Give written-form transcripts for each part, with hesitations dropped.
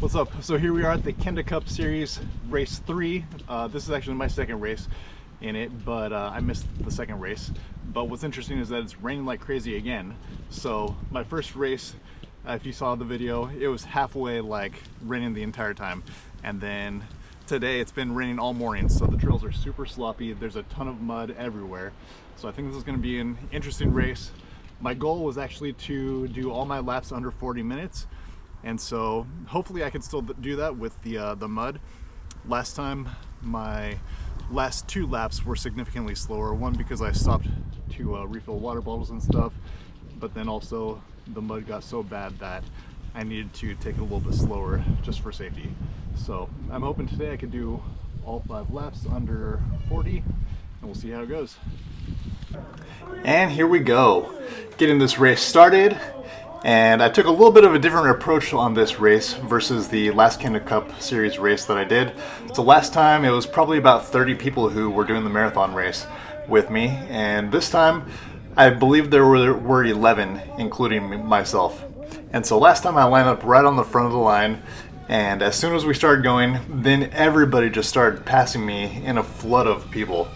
What's up? So here we are at the Kenda Cup Series race 3. This is actually my second race in it, but I missed the second race. But what's interesting is that it's raining like crazy again. So my first race, if you saw the video, it was halfway like raining the entire time. And then today it's been raining all morning, so the trails are super sloppy. There's a ton of mud everywhere. So I think this is going to be an interesting race. My goal was actually to do all my laps under 40 minutes. And so hopefully I can still do that with the mud. Last time, my last 2 laps were significantly slower. One because I stopped to refill water bottles and stuff, but then also the mud got so bad that I needed to take it a little bit slower just for safety. So I'm hoping today I could do all 5 laps under 40, and we'll see how it goes. And here we go, getting this race started. And I took a little bit of a different approach on this race versus the last Kenda Cup Series race that I did. So last time it was probably about 30 people who were doing the marathon race with me, and this time I believe there were 11, including myself. And so last time I lined up right on the front of the line, and as soon as we started going, then everybody just started passing me in a flood of people.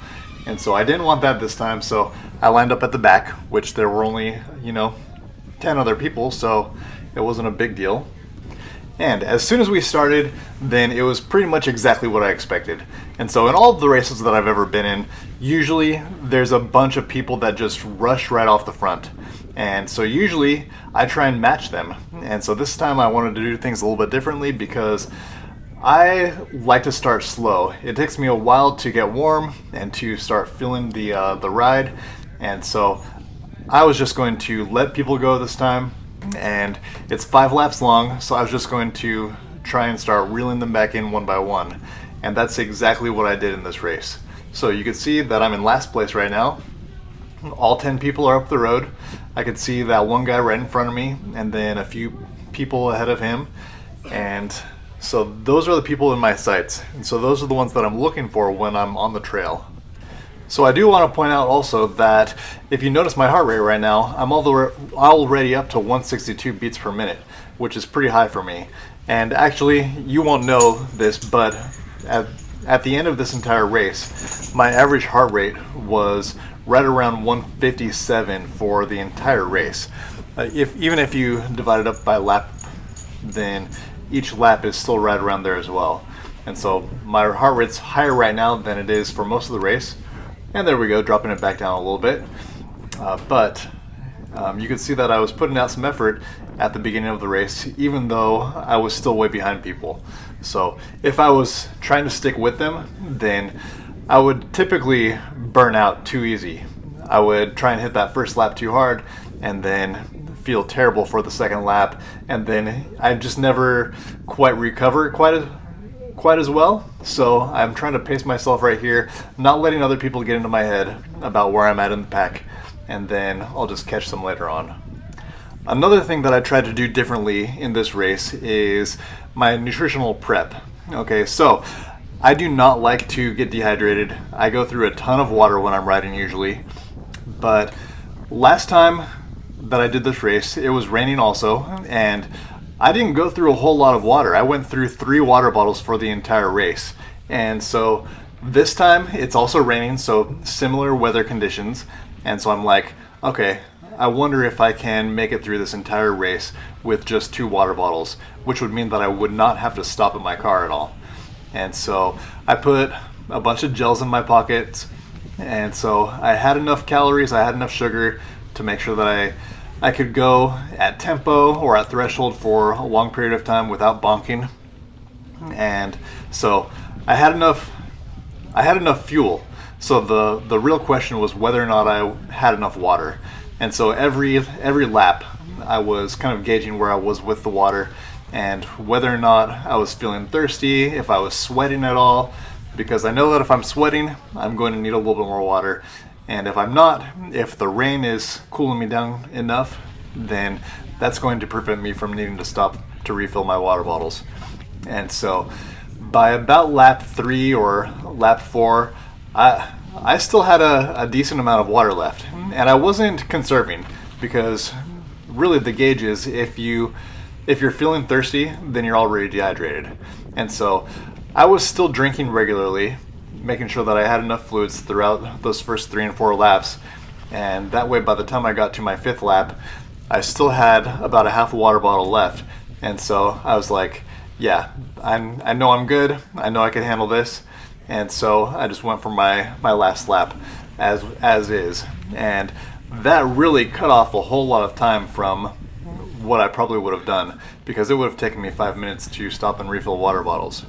And so I didn't want that this time, so I lined up at the back, which there were only, 10 other people, so it wasn't a big deal. And as soon as we started, then it was pretty much exactly what I expected. And so in all of the races that I've ever been in, usually there's a bunch of people that just rush right off the front. And so usually I try and match them. And so this time I wanted to do things a little bit differently because I like to start slow. It takes me a while to get warm and to start feeling the ride. And so I was just going to let people go this time, and it's 5 laps long, so I was just going to try and start reeling them back in one by one. And that's exactly what I did in this race. So you can see that I'm in last place right now. All 10 people are up the road. I could see that one guy right in front of me, and then a few people ahead of him. And so those are the people in my sights. And so those are the ones that I'm looking for when I'm on the trail. So I do want to point out also that if you notice my heart rate right now, I'm already up to 162 beats per minute, which is pretty high for me. And actually, you won't know this, but at the end of this entire race, my average heart rate was right around 157 for the entire race. Even if you divide it up by lap, then each lap is still right around there as well. And so my heart rate's higher right now than it is for most of the race. And there we go, dropping it back down a little bit. But you can see that I was putting out some effort at the beginning of the race, even though I was still way behind people. So if I was trying to stick with them, then I would typically burn out too easy. I would try and hit that first lap too hard, and then feel terrible for the second lap, and then I just never quite recover quite as well. So I'm trying to pace myself right here, not letting other people get into my head about where I'm at in the pack, and then I'll just catch them later on. Another thing that I tried to do differently in this race is my nutritional prep. Okay, so I do not like to get dehydrated. I go through a ton of water when I'm riding usually, but last time that I did this race, it was raining also, and I didn't go through a whole lot of water. I went through 3 water bottles for the entire race. And so this time it's also raining, so similar weather conditions. And so I'm like, okay, I wonder if I can make it through this entire race with just 2 water bottles, which would mean that I would not have to stop at my car at all. And so I put a bunch of gels in my pockets. And so I had enough calories, I had enough sugar to make sure that I could go at tempo or at threshold for a long period of time without bonking. And so I had enough fuel. So the real question was whether or not I had enough water. And so every lap I was kind of gauging where I was with the water and whether or not I was feeling thirsty, if I was sweating at all, because I know that if I'm sweating, I'm going to need a little bit more water. And if I'm not, if the rain is cooling me down enough, then that's going to prevent me from needing to stop to refill my water bottles. And so by about lap 3 or lap 4, I still had a decent amount of water left. And I wasn't conserving because really the gauge is if you if you're feeling thirsty, then you're already dehydrated. And so I was still drinking regularly, making sure that I had enough fluids throughout those first 3 and 4 laps. And that way, by the time I got to my 5th lap, I still had about a half a water bottle left. And so I was like, yeah, I know I'm good. I know I can handle this. And so I just went for my last lap as is. And that really cut off a whole lot of time from what I probably would have done, because it would have taken me 5 minutes to stop and refill water bottles.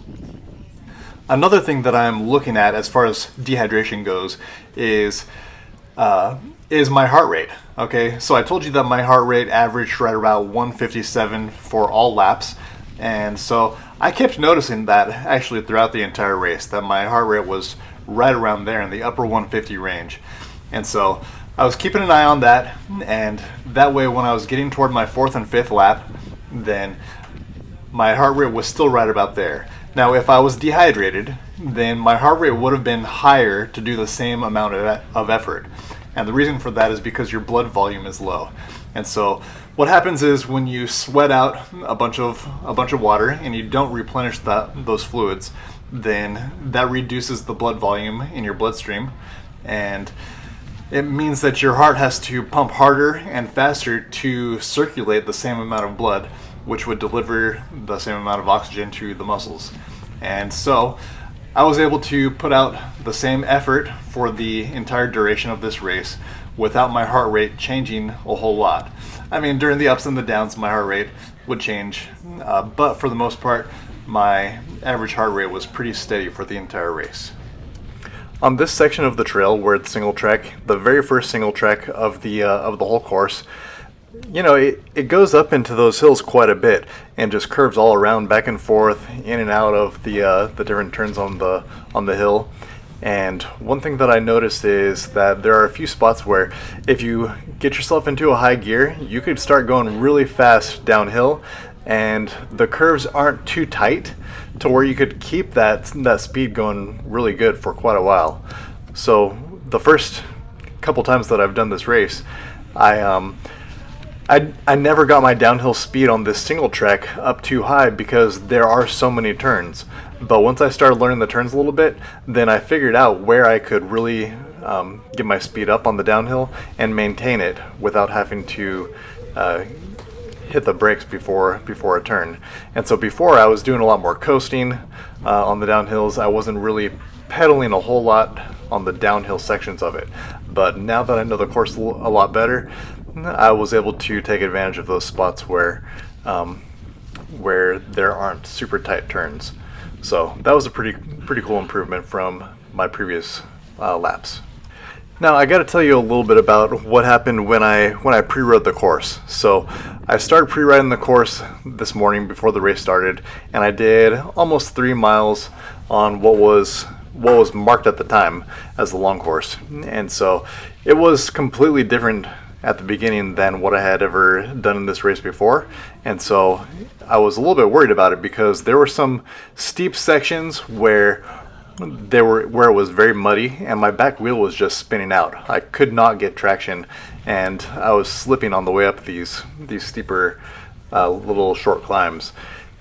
Another thing that I'm looking at as far as dehydration goes is my heart rate. Okay, so I told you that my heart rate averaged right about 157 for all laps, and so I kept noticing that actually throughout the entire race, that my heart rate was right around there in the upper 150 range. And so I was keeping an eye on that, and that way when I was getting toward my 4th and 5th lap, then my heart rate was still right about there. Now if I was dehydrated, then my heart rate would have been higher to do the same amount of effort. And the reason for that is because your blood volume is low. And so what happens is when you sweat out a bunch of water and you don't replenish those fluids, then that reduces the blood volume in your bloodstream, and it means that your heart has to pump harder and faster to circulate the same amount of blood, which would deliver the same amount of oxygen to the muscles. And so I was able to put out the same effort for the entire duration of this race without my heart rate changing a whole lot. I mean, during the ups and the downs, my heart rate would change, but for the most part, my average heart rate was pretty steady for the entire race. On this section of the trail where it's single track, the very first single track of the whole course, you know, it goes up into those hills quite a bit and just curves all around, back and forth, in and out of the different turns on the hill. And one thing that I noticed is that there are a few spots where if you get yourself into a high gear, you could start going really fast downhill, and the curves aren't too tight to where you could keep that speed going really good for quite a while. So the first couple times that I've done this race, I never got my downhill speed on this single track up too high because there are so many turns. But once I started learning the turns a little bit, then I figured out where I could really get my speed up on the downhill and maintain it without having to hit the brakes before a turn. And so before I was doing a lot more coasting on the downhills. I wasn't really pedaling a whole lot on the downhill sections of it. But now that I know the course a lot better, I was able to take advantage of those spots where there aren't super tight turns. So that was a pretty cool improvement from my previous laps. Now I got to tell you a little bit about what happened when I pre-rode the course. So I started pre-riding the course this morning before the race started, and I did almost 3 miles on what was marked at the time as the long course. And so it was completely different at the beginning than what I had ever done in this race before. And so I was a little bit worried about it because there were some steep sections where it was very muddy and my back wheel was just spinning out. I could not get traction and I was slipping on the way up these steeper little short climbs.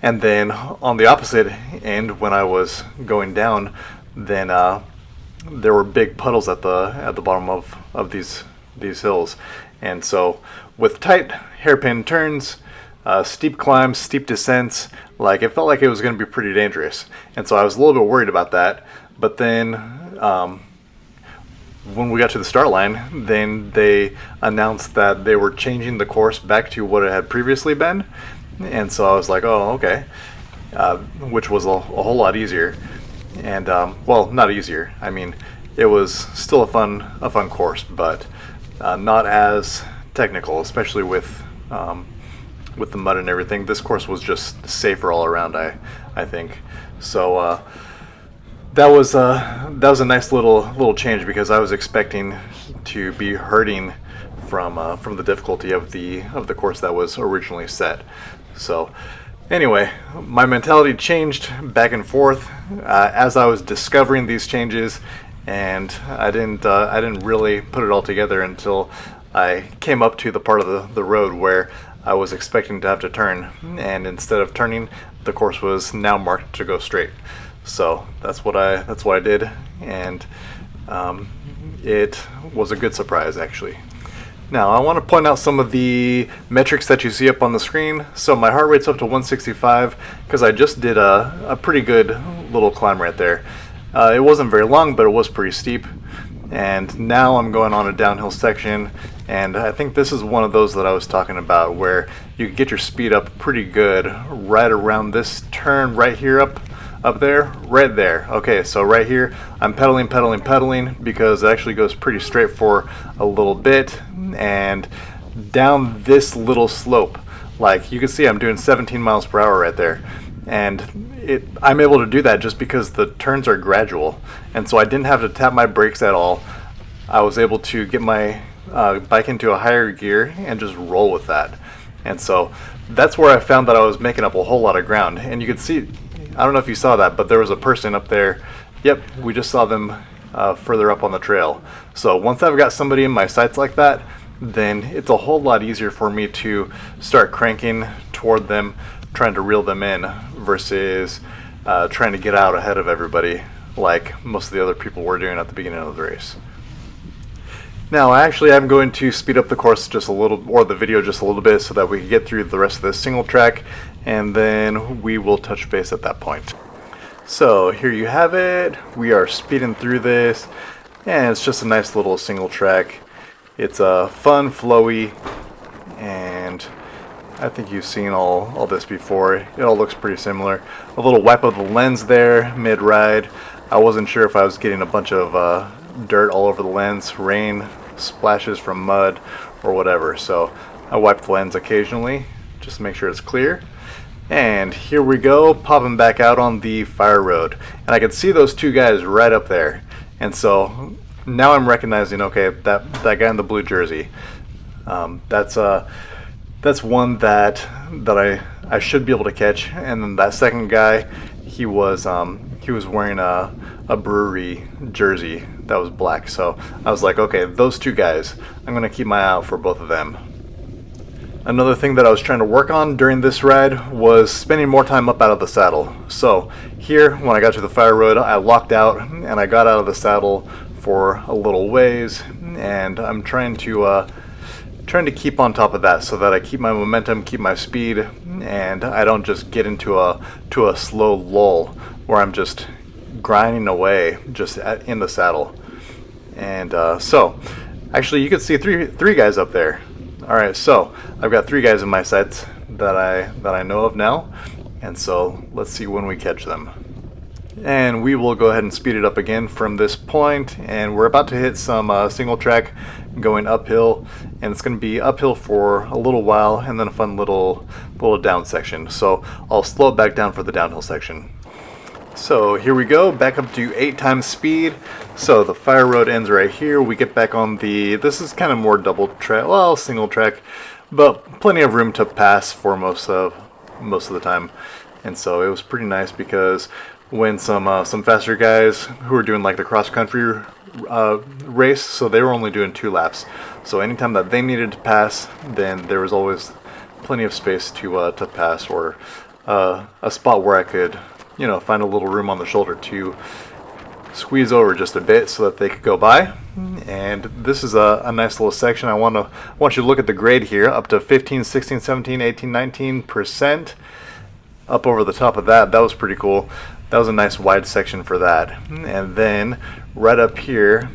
And then on the opposite end, when I was going down, then there were big puddles at the bottom of these hills. And so with tight hairpin turns, steep climbs, steep descents, like it felt like it was going to be pretty dangerous. And so I was a little bit worried about that. But then when we got to the start line, then they announced that they were changing the course back to what it had previously been. And so I was like, oh, okay, which was a whole lot easier. And well, not easier. I mean, it was still a fun course, but not as technical, especially with the mud and everything. This course was just safer all around, I think. So that was a nice little change because I was expecting to be hurting from the difficulty of the course that was originally set. So anyway, my mentality changed back and forth as I was discovering these changes, and I didn't really put it all together until I came up to the part of the road where I was expecting to have to turn, and instead of turning, the course was now marked to go straight. So that's what I did, and it was a good surprise actually. Now I want to point out some of the metrics that you see up on the screen. So my heart rate's up to 165 because I just did a pretty good little climb right there. It wasn't very long, but it was pretty steep. And now I'm going on a downhill section, and I think this is one of those that I was talking about where you can get your speed up pretty good right around this turn right here up there, right there. Okay, so right here I'm pedaling because it actually goes pretty straight for a little bit, and down this little slope, like you can see I'm doing 17 miles per hour right there, and I'm able to do that just because the turns are gradual, and so I didn't have to tap my brakes at all. I was able to get my bike into a higher gear and just roll with that, and so that's where I found that I was making up a whole lot of ground. And you could see, I don't know if you saw that, but there was a person up there. Yep, we just saw them further up on the trail. So once I've got somebody in my sights like that, then it's a whole lot easier for me to start cranking toward them, trying to reel them in, versus trying to get out ahead of everybody like most of the other people were doing at the beginning of the race. Now actually I'm going to speed up the course just a little, or the video just a little bit, so that we can get through the rest of this single track, and then we will touch base at that point. So here you have it. We are speeding through this, and it's just a nice little single track. It's fun, flowy, and I think you've seen all this before. It all looks pretty similar. A little wipe of the lens there mid-ride. I wasn't sure if I was getting a bunch of dirt all over the lens, rain, splashes from mud, or whatever. So I wipe the lens occasionally just to make sure it's clear. And here we go, popping back out on the fire road. And I could see those two guys right up there. And so now I'm recognizing, okay, that guy in the blue jersey, that's one that I should be able to catch. And then that second guy, he was wearing a brewery jersey that was black. So I was like, okay, those two guys, I'm gonna keep my eye out for both of them. Another thing that I was trying to work on during this ride was spending more time up out of the saddle. So here, when I got to the fire road, I locked out and I got out of the saddle for a little ways, and I'm trying to keep on top of that so that I keep my momentum, keep my speed, and I don't just get into a slow lull where I'm just grinding away just in the saddle. And so actually you can see three guys up there. All right, so I've got 3 guys in my sights that I know of now, and so let's see when we catch them. And we will go ahead and speed it up again from this point, and we're about to hit some single track going uphill, and it's going to be uphill for a little while and then a fun little down section. So I'll slow it back down for the downhill section. So here we go, back up to 8 times speed. So the fire road ends right here. We get back on this is kind of more double track, well, single track, but plenty of room to pass for most of the time. And so it was pretty nice because when some faster guys who were doing like the cross country race, so they were only doing 2 laps. So anytime that they needed to pass, then there was always plenty of space to pass, or a spot where I could, find a little room on the shoulder to squeeze over just a bit so that they could go by. And this is a nice little section. I want you to look at the grade here, up to 15, 16, 17, 18, 19% up over the top of that. That was pretty cool. That was a nice wide section for that. And then right up here,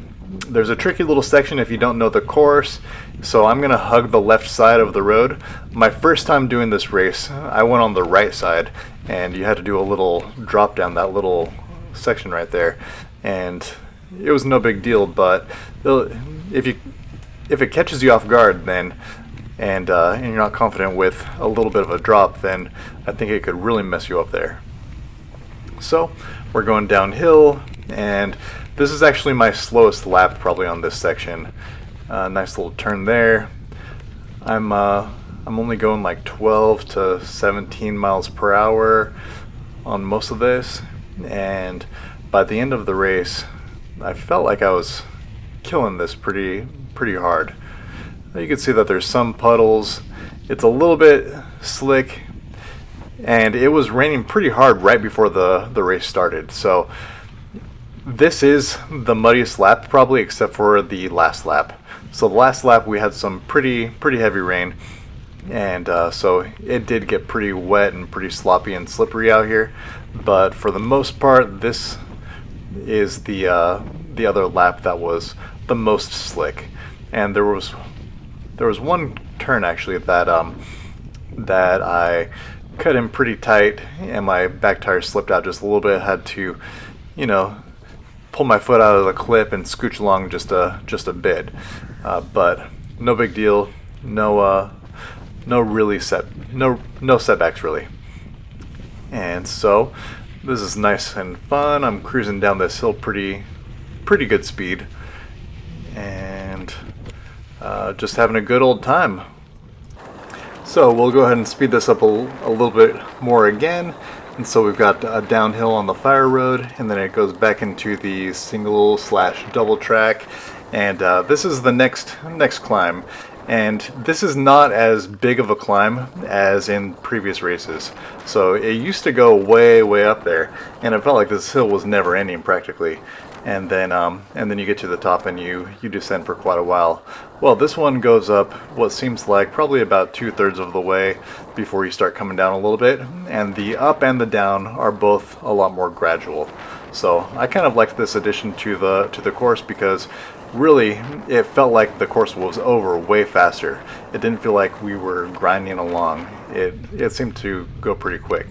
there's a tricky little section if you don't know the course. So I'm gonna hug the left side of the road. My first time doing this race, I went on the right side, and you had to do a little drop down that little section right there, and it was no big deal. But if it catches you off guard, then and you're not confident with a little bit of a drop, then I think it could really mess you up there. So we're going downhill, and this is actually my slowest lap probably on this section. Nice little turn there. I'm only going like 12 to 17 miles per hour on most of this, and by the end of the race I felt like I was killing this pretty hard. You can see that there's some puddles, It's a little bit slick, and it was raining pretty hard right before the race started. So this is the muddiest lap probably, except for the last lap. So the last lap we had some pretty heavy rain, and so it did get pretty wet and pretty sloppy and slippery out here. But for the most part, this is the other lap that was the most slick. And there was one turn actually that I cut in pretty tight, and my back tire slipped out just a little bit. Had to, pull my foot out of the clip and scooch along just a bit, but no big deal. No setbacks really. And so this is nice and fun. I'm cruising down this hill pretty good speed, and just having a good old time. So we'll go ahead and speed this up a little bit more again. And so we've got a downhill on the fire road, and then it goes back into the single/double track. And this is the next climb. And this is not as big of a climb as in previous races. So it used to go way up there, and it felt like this hill was never ending practically. And then you get to the top and you descend for quite a while. Well, this one goes up what seems like probably about 2/3 of the way before you start coming down a little bit, and the up and the down are both a lot more gradual. So I kind of liked this addition to the course, because really it felt like the course was over way faster. It didn't feel like we were grinding along. It seemed to go pretty quick.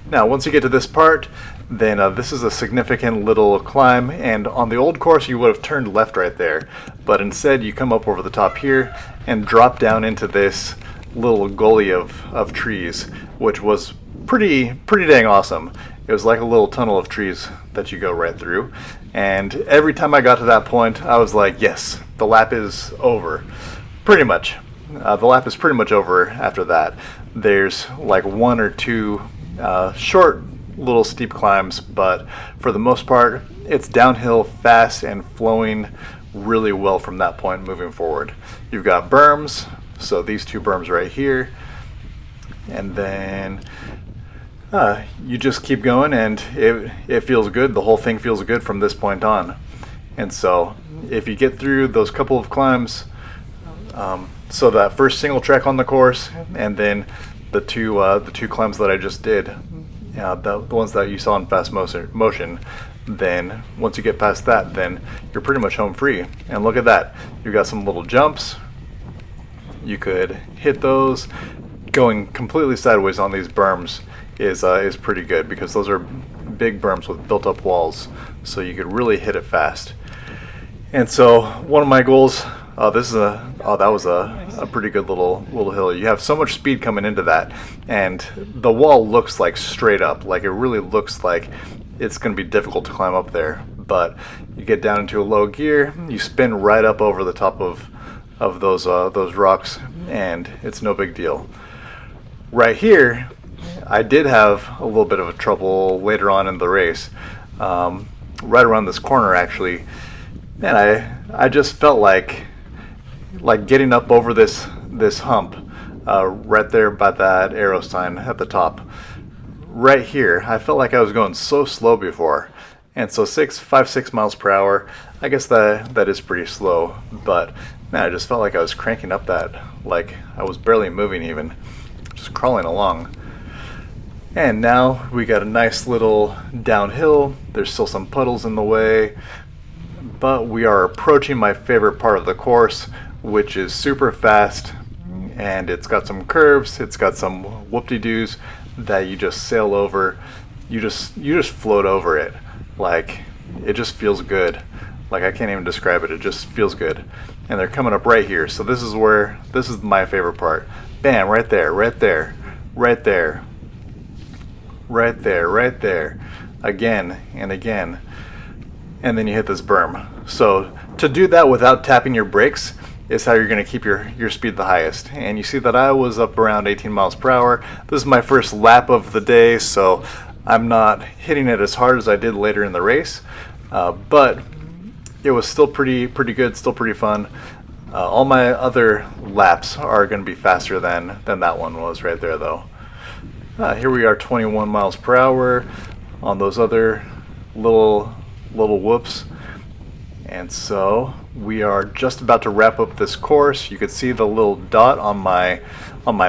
Now once you get to this part, then this is a significant little climb, and on the old course you would have turned left right there, but instead you come up over the top here and drop down into this little gully of trees, which was pretty dang awesome. It was like a little tunnel of trees that you go right through, and every time I got to that point I was like, yes, the lap is over. Pretty much. The lap is pretty much over after that. There's like one or two short little steep climbs, but for the most part it's downhill fast and flowing really well from that point moving forward. You've got berms, so these two berms right here, and then you just keep going, and it feels good. The whole thing feels good from this point on. And so if you get through those couple of climbs, so that first single track on the course, and then the two climbs that I just did, the ones that you saw in fast motion, then once you get past that, then you're pretty much home free. And look at that, you've got some little jumps. You could hit those. Going completely sideways on these berms is pretty good, because those are big berms with built-up walls, so you could really hit it fast. And so one of my goals, that was a pretty good little hill. You have so much speed coming into that, and the wall looks like straight up, like it really looks like it's going to be difficult to climb up there. But you get down into a low gear, you spin right up over the top of those rocks, and it's no big deal. Right here, I did have a little bit of a trouble later on in the race, right around this corner actually, and I just felt like getting up over this hump right there by that arrow sign at the top. Right here, I felt like I was going so slow before, and so 5-6 miles per hour, I guess that is pretty slow, but man, I just felt like I was cranking up that, like I was barely moving even, just crawling along. And now we got a nice little downhill. There's still some puddles in the way, but we are approaching my favorite part of the course, which is super fast, and it's got some curves, it's got some whoop-de-doos that you just sail over. You just float over it. Like, it just feels good. Like, I can't even describe it. It just feels good. And they're coming up right here. So this is my favorite part. Bam, right there, right there, right there, right there, right there, again and again. And then you hit this berm. So to do that without tapping your brakes is how you're going to keep your speed the highest. And you see that I was up around 18 miles per hour. This is my first lap of the day, so I'm not hitting it as hard as I did later in the race, but it was still pretty good, still pretty fun. All my other laps are going to be faster than that one was right there, though. Here we are, 21 miles per hour on those other little whoops. And so we are just about to wrap up this course. You can see the little dot on my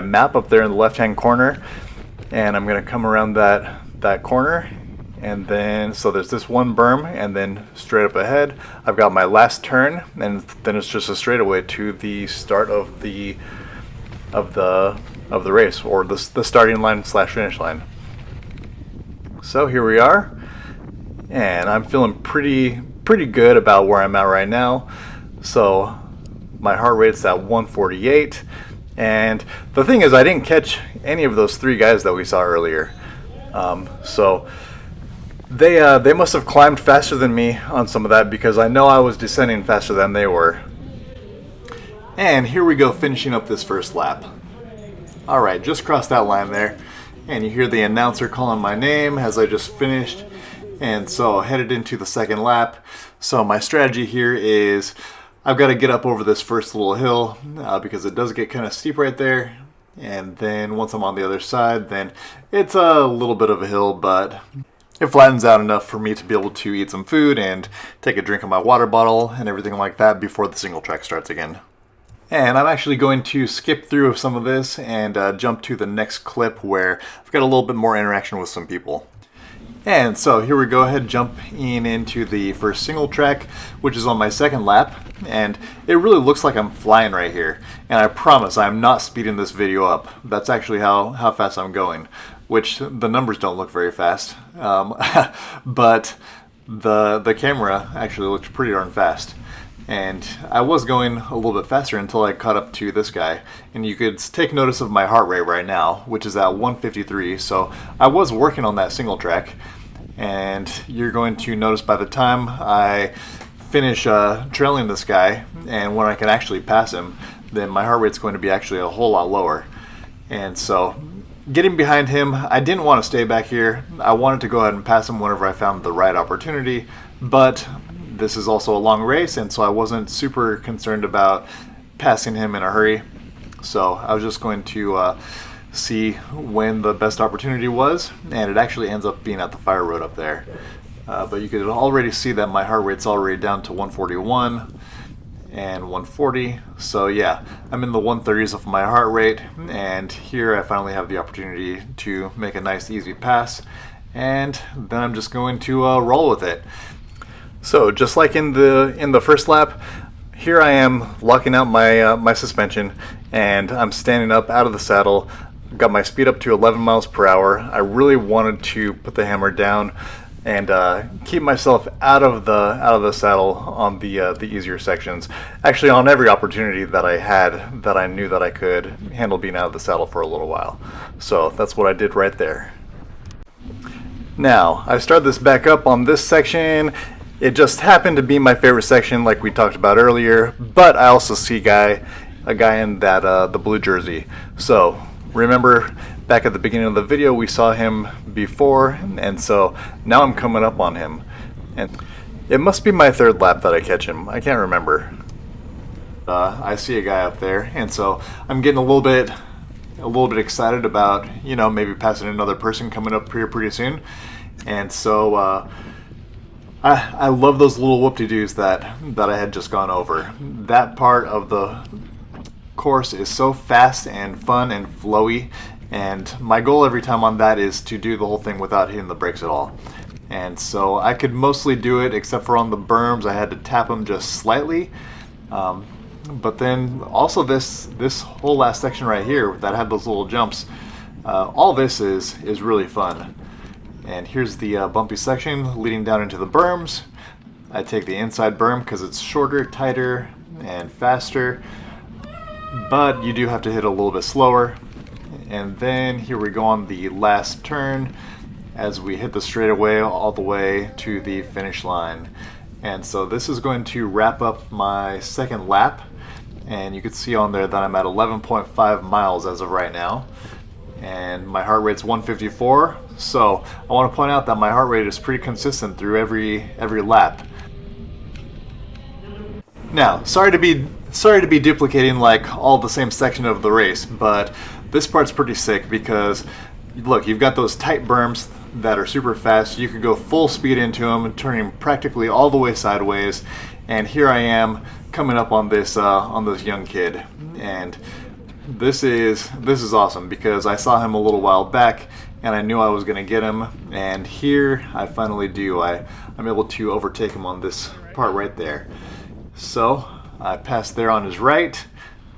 map up there in the left-hand corner. And I'm going to come around that corner. And then, so there's this one berm, and then straight up ahead, I've got my last turn, and then it's just a straightaway to the start of the race, or the starting line / finish line. So here we are, and I'm feeling pretty good about where I'm at right now. So my heart rate's at 148, and the thing is, I didn't catch any of those 3 guys that we saw earlier. So they must have climbed faster than me on some of that, because I know I was descending faster than they were. And here we go, finishing up this first lap. Alright, just crossed that line there, and you hear the announcer calling my name as I just finished. And so headed into the second lap. So my strategy here is I've got to get up over this first little hill because it does get kind of steep right there. And then once I'm on the other side, then it's a little bit of a hill, but it flattens out enough for me to be able to eat some food and take a drink of my water bottle and everything like that before the single track starts again. And I'm actually going to skip through some of this and jump to the next clip where I've got a little bit more interaction with some people. And so here we go ahead, jumping into the first single track, which is on my second lap. And it really looks like I'm flying right here. And I promise I'm not speeding this video up. That's actually how fast I'm going, which the numbers don't look very fast. But the camera actually looked pretty darn fast. And I was going a little bit faster until I caught up to this guy. And you could take notice of my heart rate right now, which is at 153. So I was working on that single track. And you're going to notice by the time I finish trailing this guy, and when I can actually pass him, then my heart rate's going to be actually a whole lot lower. And so getting behind him, I didn't want to stay back here. I wanted to go ahead and pass him whenever I found the right opportunity. But this is also a long race, and so I wasn't super concerned about passing him in a hurry. So I was just going to see when the best opportunity was, and it actually ends up being at the fire road up there. But you could already see that my heart rate's already down to 141 and 140. So yeah, I'm in the 130s of my heart rate, and here I finally have the opportunity to make a nice easy pass, and then I'm just going to roll with it. So just like in the first lap, here I am locking out my suspension, and I'm standing up out of the saddle. Got my speed up to 11 miles per hour. I really wanted to put the hammer down and keep myself out of the saddle on the easier sections. Actually, on every opportunity that I had that I knew that I could handle being out of the saddle for a little while. So that's what I did right there. Now, I've started this back up on this section. It just happened to be my favorite section, like we talked about earlier, but I also see a guy in that the blue jersey. So remember back at the beginning of the video we saw him before, and so now I'm coming up on him. And it must be my third lap that I catch him. I can't remember. I see a guy up there, and so I'm getting a little bit excited about, you know, maybe passing another person coming up here pretty soon. And so I love those little whoop-de-doos that I had just gone over. That part of the course is so fast and fun and flowy, and my goal every time on that is to do the whole thing without hitting the brakes at all. And so I could mostly do it, except for on the berms I had to tap them just slightly. But then also this whole last section right here that had those little jumps, all this is really fun. And here's the bumpy section leading down into the berms. I take the inside berm because it's shorter, tighter, and faster, but you do have to hit a little bit slower. And then here we go on the last turn as we hit the straightaway all the way to the finish line. And so this is going to wrap up my second lap, and you can see on there that I'm at 11.5 miles as of right now, and my heart rate's 154. So I want to point out that my heart rate is pretty consistent through every lap. Now, sorry to be sorry to be duplicating like all the same section of the race, but this part's pretty sick because look, you've got those tight berms that are super fast. You could go full speed into them, turning practically all the way sideways. And here I am coming up on this young kid, and this is awesome because I saw him a little while back and I knew I was gonna get him, and here I finally do. I'm able to overtake him on this part right there. So I passed there on his right,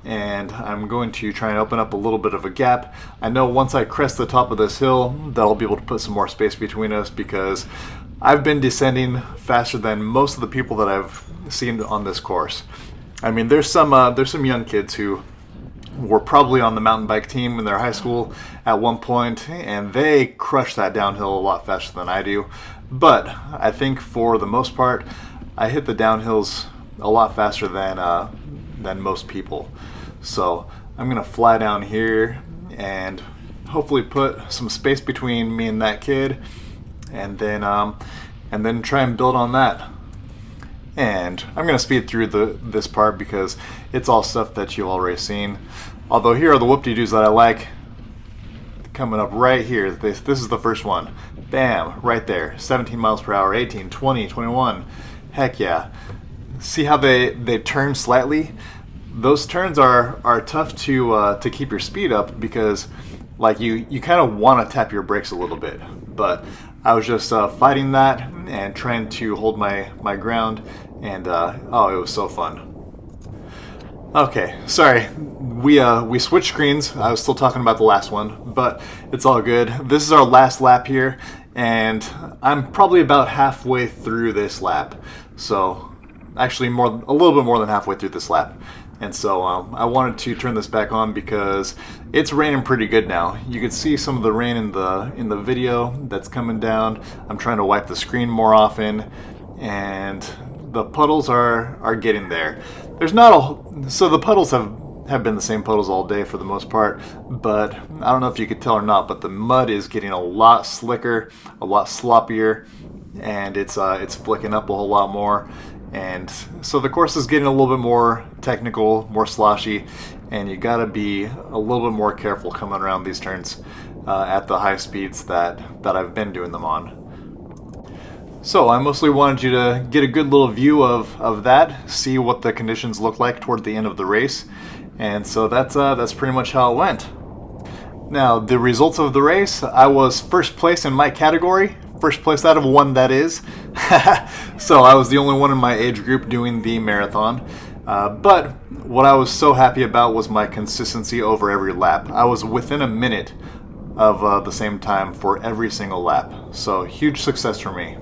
and I'm going to try and open up a little bit of a gap. I know once I crest the top of this hill that I'll be able to put some more space between us because I've been descending faster than most of the people that I've seen on this course. I mean, there's some young kids who were probably on the mountain bike team in their high school at one point, and they crush that downhill a lot faster than I do. But I think for the most part, I hit the downhills a lot faster than most people. So I'm gonna fly down here and hopefully put some space between me and that kid, and then try and build on that. And I'm going to speed through this part because it's all stuff that you've already seen. Although here are the whoop-de-doos that I like. Coming up right here, this is the first one. Bam, right there, 17 miles per hour, 18, 20, 21. Heck yeah. See how they turn slightly? Those turns are tough to keep your speed up because like you kind of want to tap your brakes a little bit. But I was just fighting that and trying to hold my ground, and oh, it was so fun. Okay, sorry, we switched screens. I was still talking about the last one, but it's all good. This is our last lap here, and I'm probably about halfway through this lap. So actually a little bit more than halfway through this lap. And so I wanted to turn this back on because it's raining pretty good now. You can see some of the rain in the video that's coming down. I'm trying to wipe the screen more often, and the puddles are getting there. So the puddles have been the same puddles all day for the most part, but I don't know if you could tell or not, but the mud is getting a lot slicker, a lot sloppier, and it's flicking up a whole lot more. And so the course is getting a little bit more technical, more sloshy, and you gotta be a little bit more careful coming around these turns at the high speeds that I've been doing them on. So I mostly wanted you to get a good little view of that, see what the conditions look like toward the end of the race, and so that's pretty much how it went. Now the results of the race, I was first place in my category. First place out of one, that is. So I was the only one in my age group doing the marathon. But what I was so happy about was my consistency over every lap. I was within a minute of the same time for every single lap. So huge success for me.